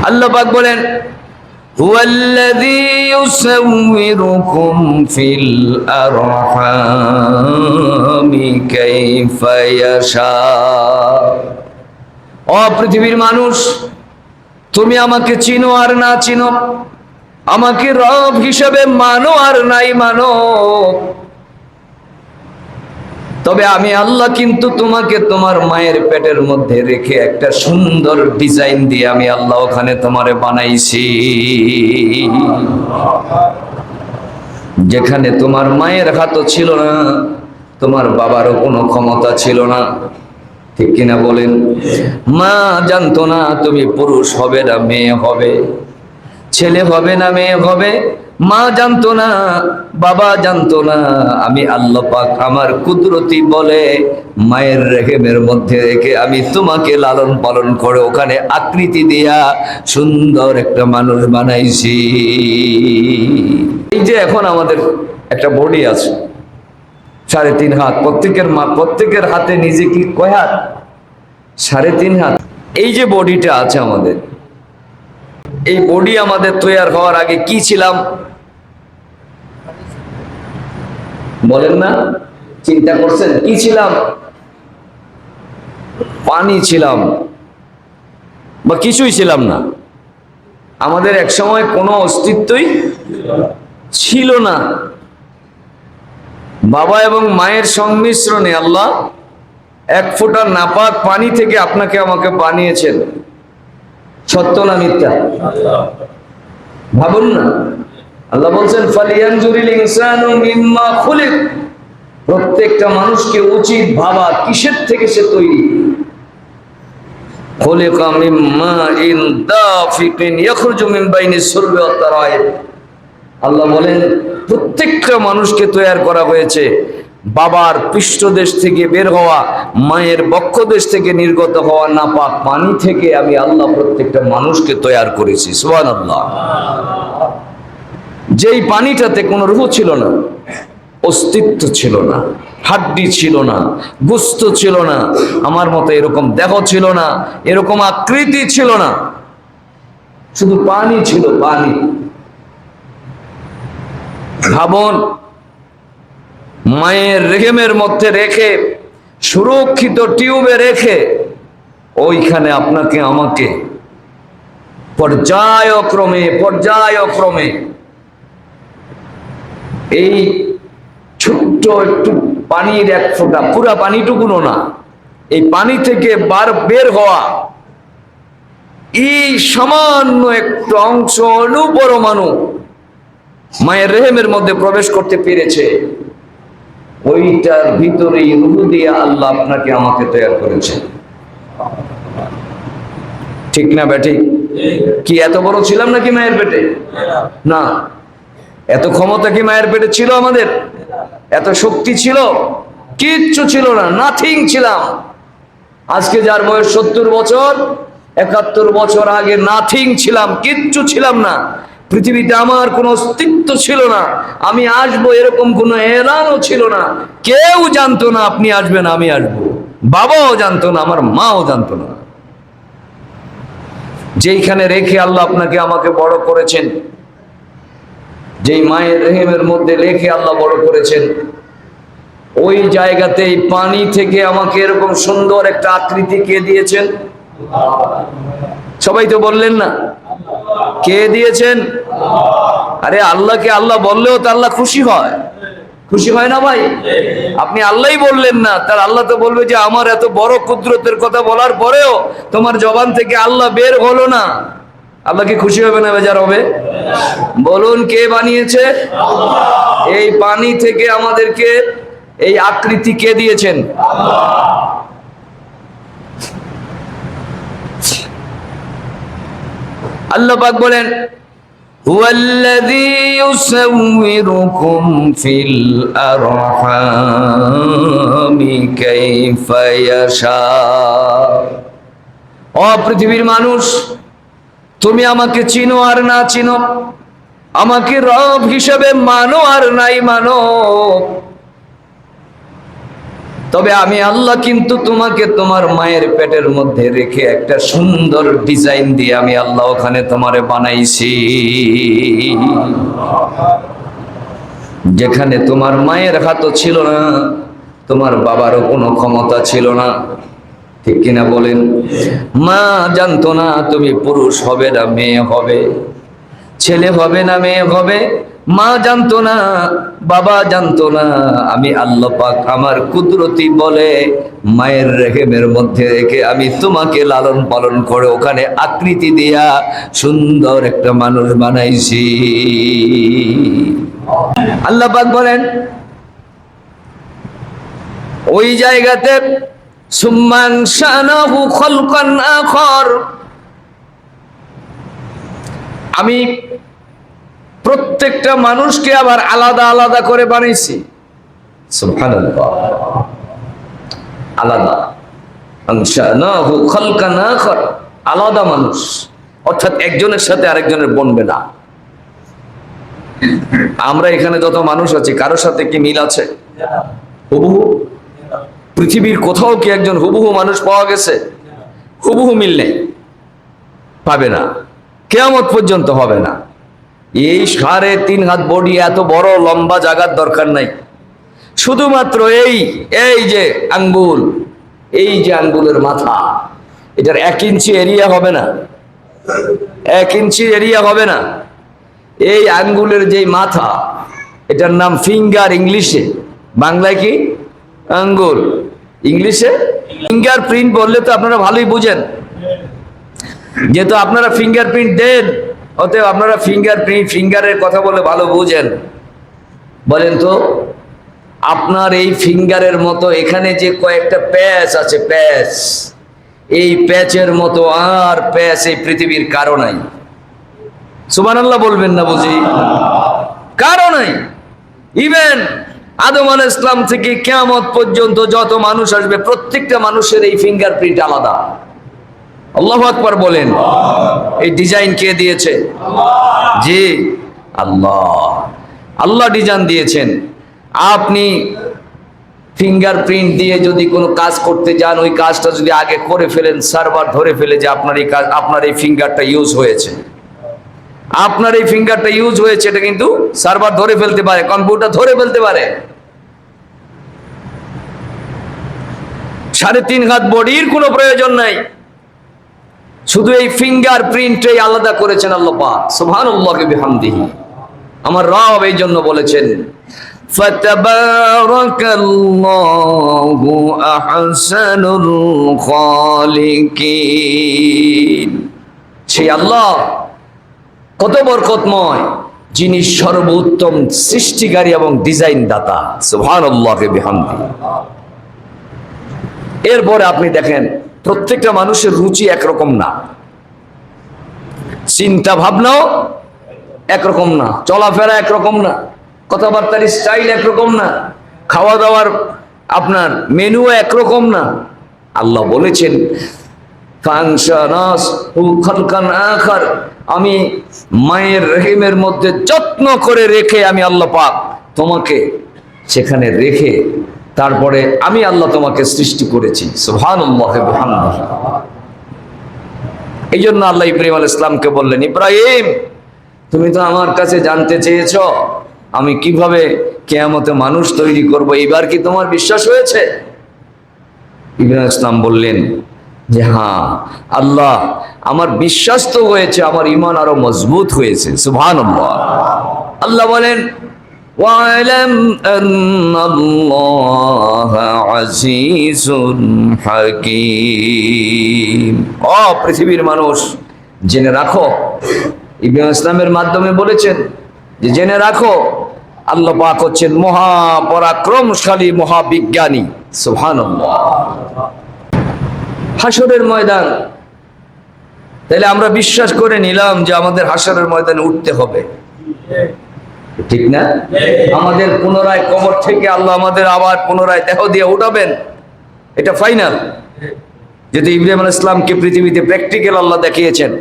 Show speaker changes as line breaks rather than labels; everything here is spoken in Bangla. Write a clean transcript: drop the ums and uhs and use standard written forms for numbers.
আল্লাহ পাক বলেন হুয়াল্লাযী ইউসাউবিরুকুম ফিল আরহামি কাইফা ইয়াশা। ও পৃথিবীর মানুষ, তুমি আমাকে চিনো আর না চিনো, আমাকে রব হিসেবে মানো আর নাই মানো, তবে আমি আল্লাহ কিন্তু তোমাকে তোমার মায়ের পেটের মধ্যে রেখে একটা সুন্দর ডিজাইন দিয়ে আমি আল্লাহ ওখানে তোমারে বানাইছি, যেখানে তোমার মায়ের হাতও ছিল না, তোমার বাবারও কোনো ক্ষমতা ছিল না। ঠিক কিনা বলেন? মা জানতো না তুমি পুরুষ হবে না মেয়ে হবে, ছেলে হবে না মেয়ে হবে। মা জানতো না, বাবা জানতো না। আমি আল্লাহ পাক আমার কুদরতি বলে মায়ের রেহেমের মধ্যে রেখে আমি তোমাকে লালন পালন করে ওখানে আকৃতি দিয়া সুন্দর একটা মানুষ বানাইছি। এই যে এখন আমাদের একটা বডি আছে 3.5 হাত, প্রত্যেকের হাতে নিজে কি কয় হাত? 3.5 হাত। এই যে বডিটা আছে আমাদের, এই বডি আমাদের তৈরি হওয়ার আগে কি ছিলাম বলেন না? চিন্তা করছেন কি ছিলাম? পানি ছিলাম বা কিছুই ছিলাম না। আমাদের এক সময় কোনো অস্তিত্বই ছিল না। বাবা এবং মায়ের সংমিশ্রণে আল্লাহ এক ফোঁটা নাপাক পানি থেকে আপনাকে আমাকে বানিয়েছেন। সত্য না মিথ্যা? ভাবুন না। আল্লাহ বলছেন ফালিয়ানজুরিল ইনসানু মিম্মা খুলিক। প্রত্যেকটা মানুষকে উচিত ভাবা কিসের থেকে সে তৈরি। খুলিকা মিন মাইন দাফিকিন ইয়াখরুজু মিন বাইনিস সুলবি ওয়াত তারাইব। আল্লাহ বলেন প্রত্যেকটা মানুষকে তৈরি করা হয়েছে বাবার পৃষ্ঠদেশ থেকে বের হওয়া, মায়ের বক্ষদেশ থেকে নির্গত হওয়া নাপাক পানি থেকে আমি আল্লাহ প্রত্যেকটা মানুষকে তৈরি করেছি। সুবহানাল্লাহ। যেই পানিটাতে কোনো রূহ ছিল না, অস্তিত্ব ছিল না, হাড্ডি ছিল না, গোস্ত ছিল না, আমার মতো এরকম দেহ ছিল না, এরকম আকৃতি ছিল না, শুধু পানি ছিল, পানি। ভাবুন, মায়ের রেহেমের মধ্যে রেখে সুরক্ষিত টিউবে রেখে ওইখানে আপনাকে আমাকে পর্যায়ক্রমে এই ছোট্ট একটু পানির এক ফোঁটা, পুরা পানিটুকুনো না, এই পানি থেকে বের হওয়া এই সামান্য একটু অংশ অণুপরমাণু মায়ের রেহেমের মধ্যে প্রবেশ করতে পেরেছে। ওইটার ভিতরেই রূহ দিয়ে আল্লাহ আপনাকে আমাকে তৈরি করেছে। ঠিক না বেঠিক? কি এত বড় ছিলাম নাকি মায়ের পেটে? না। এত ক্ষমতা কি মায়ের পেটে ছিল আমাদের? এত শক্তি ছিল? কিচ্ছু ছিল না, নাথিং ছিলাম। আজকে যার বয়স 70 বছর, 71 বছর আগে নাথিং ছিলাম, কিচ্ছু ছিলাম না। পৃথিবীতে আমার কোনো অস্তিত্ব ছিল না, আমি আসবো এরকম কোনো এলানও ছিল না। কেউ জানতো না আপনি আসবেন, আমি আসবো। বাবাও জানতো না, আমার মাও জানতো না। যেইখানে রেখে আল্লাহ আপনাকে আমাকে বড় করেছেন, যেই মায়ের রেহেমের মধ্যে রেখে আল্লাহ বড় করেছেন, ওই জায়গাতেই পানি থেকে আমাকে এরকম সুন্দর একটা আকৃতি কে দিয়েছেন? সবাই তো বললেন না, কে দিয়েছেন? আরে আল্লাহকে আল্লাহ বললেও তো আল্লাহ খুশি হয়, খুশি হয় না ভাই? আপনি আল্লাহই বললেন না, তার আল্লাহ তো বলবে যে আমার এত বড় কুদরতের কথা বলার পরেও তোমার জবান থেকে আল্লাহ বের হলো না। আল্লাহ কি খুশি হবে না বেজার হবে? বলুন, কে বানিয়েছে? এই পানি থেকে আমাদেরকে এই আকৃতি কে দিয়েছেন? আল্লাহ পাক বলেন হুয়াল্লাযী ইউসাউবিরুকুম ফিল আরহামি কাইফা ইয়াশা। ও পৃথিবীর মানুষ, তুমি আমাকে চিনো আর না চিনো, আমাকে রব হিসেবে মানো আর নাই মানো, তবে আমি আল্লাহ কিন্তু তোমাকে তোমার মায়ের পেটের মধ্যে রেখে একটা সুন্দর ডিজাইন দিয়ে আমি আল্লাহ ওখানে তোমারে বানাইছি, যেখানে তোমার মায়ের হাতও ছিল না, তোমার বাবারও কোনো ক্ষমতা ছিল না। ঠিক কিনা বলেন? মা জানতো না তুমি পুরুষ হবে না মেয়ে হবে, ছেলে হবে না মেয়ে হবে। মা জানতো না, বাবা জানতো না। আমি আল্লাহ পাক আমার কুদরতি বলে মায়ের রেহেমের মধ্যে রেখে আমি তোমাকে লালন পালন করে ওখানে আকৃতি দিয়া সুন্দর একটা মানুষ বানাইছি। আল্লাহ পাক বলেন ওই জায়গাতে সুম্মান শানাহু খালকান আখর, আমি প্রত্যেকটা মানুষকে আবার আলাদা আলাদা করে বানাইছি। সুবহানাল্লাহ, আলাদা। আনশানাহু খালকান আখর, আলাদা মানুষ, অর্থাৎ একজনের সাথে আরেকজনের বনবে না। আমরা এখানে যত মানুষ আছি কারোর সাথে কি মিল আছে? হুবহু পৃথিবীর কোথাও কি একজন হুবহু মানুষ পাওয়া গেছে? হুবহু মিল নেই, পাবে না, কিয়ামত পর্যন্ত হবে না। এই 3.5 হাত বডি, এত বড় লম্বা জায়গার দরকার নাই। শুধুমাত্র এই যে আঙ্গুল, এই যে আঙ্গুলের মাথা, এটার 1 ইঞ্চি এরিয়া হবে না, 1 ইঞ্চি এরিয়া হবে না। এই আঙ্গুলের যে মাথা, এটার নাম ফিঙ্গার ইংলিশে, বাংলায় কি? আঙ্গুল। ইংলিশে ফিঙ্গার প্রিন্ট বললে তো আপনারা ভালোই বুঝেন, যেহেতু আপনারা ফিঙ্গার প্রিন্ট দেন, অতএব আপনারা ফিঙ্গারের কথা বলে ভালো বুঝেন। বলেন তো, আপনার এই ফিঙ্গারের মতো এখানে যে কয়েকটা প্যাচ আছে, প্যাচ, এই প্যাচের মতো আর প্যাচ এই পৃথিবীর কারো নাই। সুবহানাল্লাহ বলবেন না বুঝি? কারো নাই। ইভেন আদম আলাইহিস সালাম থেকে কিয়ামত পর্যন্ত যত মানুষ আসবে প্রত্যেকটা মানুষের এই ফিঙ্গারপ্রিন্ট আলাদা। আল্লাহু আকবার বলেন। এই ডিজাইন কে দিয়েছে? জি আল্লাহ ডিজাইন দিয়েছেন। আপনি ফিঙ্গারপ্রিন্ট দিয়ে যদি কোনো কাজ করতে যান, ওই কাজটা যদি আগে করে ফেলেন, সার্ভার ধরে ফেলে যে আপনার এই কাজ, আপনার এই ফিঙ্গারটা ইউজ হয়েছে, আপনার এই ফিঙ্গারটা ইউজ হয়েছে, এটা কিন্তু সার্ভার ধরে ফেলতে পারে, কম্পিউটার ধরে ফেলতে পারে। 3.5 হাত বডির কোনো প্রয়োজন নাই, শুধু এই ফিঙ্গার প্রিন্টটাই আলাদা করেছেন আল্লাহ পাক সুবহানাল্লাহি ওয়া বিহামদিহি। আমার রব এই জন্য বলেছেন ফাতাবারাকাল্লাহু আহসানুল খালিকিন। সেই আল্লাহ কত বরকতময়, যিনি সর্বোত্তম সৃষ্টিকারী এবং ডিজাইন দাতা। সুবহানাল্লাহি ওয়া বিহামদিহি। এরপরে আপনি দেখেন প্রত্যেকটা মানুষের রুচি একরকম না, চিন্তা ভাবনাও একরকম না, চলাফেরা একরকম না, কথাবার্তার স্টাইল একরকম না, খাওয়া দাওয়ার আপনার মেনু একরকম না। আল্লাহ বলেছেন আমি মায়ের রহিমের মধ্যে যত্ন করে রেখে আমি আল্লাহ পাক তোমাকে সেখানে রেখে তারপরে আমি আল্লাহ তোমাকে সৃষ্টি করেছি। সুবহানাল্লাহি ওয়া বিহামদিহি। এই জন্য আল্লাহ ইব্রাহিম আলাইহিস সালামকে বললেন, ইব্রাহিম তুমি তো আমার কাছে জানতে চেয়েছ আমি কিভাবে কিয়ামতে মানুষ তৈরি করব, এবার কি তোমার বিশ্বাস হয়েছে? ইব্রাহিম আলাইহিস সালাম বললেন যে হ্যাঁ আল্লাহ, আমার বিশ্বাস তো হয়েছে, আমার ঈমান আরো মজবুত হয়েছে। সুবহানাল্লাহ। আল্লাহ বলেন ওয়ালাম আন্নাল্লাহা আজিজুন হাকীম। ও পৃথিবীর মানুষ, জেনে রাখো, ইব্রাহিম ইসলামের মাধ্যমে বলেছেন যে জেনে রাখো আল্লাহ পাক হচ্ছেন মহাপরাক্রমশালী, মহাবিজ্ঞানী। সুবহানাল্লাহ। হাসরের ময়দান, তাহলে আমরা বিশ্বাস করে নিলাম যে আমাদের হাসরের ময়দানে উঠতে হবে, ঠিক না? আমাদের পুনরায় কবর থেকে আল্লাহ আমাদের আবার পুনরায় দেহ দিয়ে উঠাবেন, এটা ফাইনাল। যেহেতু ইব্রাহিম আলাইহিস সালামকে পৃথিবীতে প্র্যাকটিক্যাল আল্লাহ দেখিয়েছেন।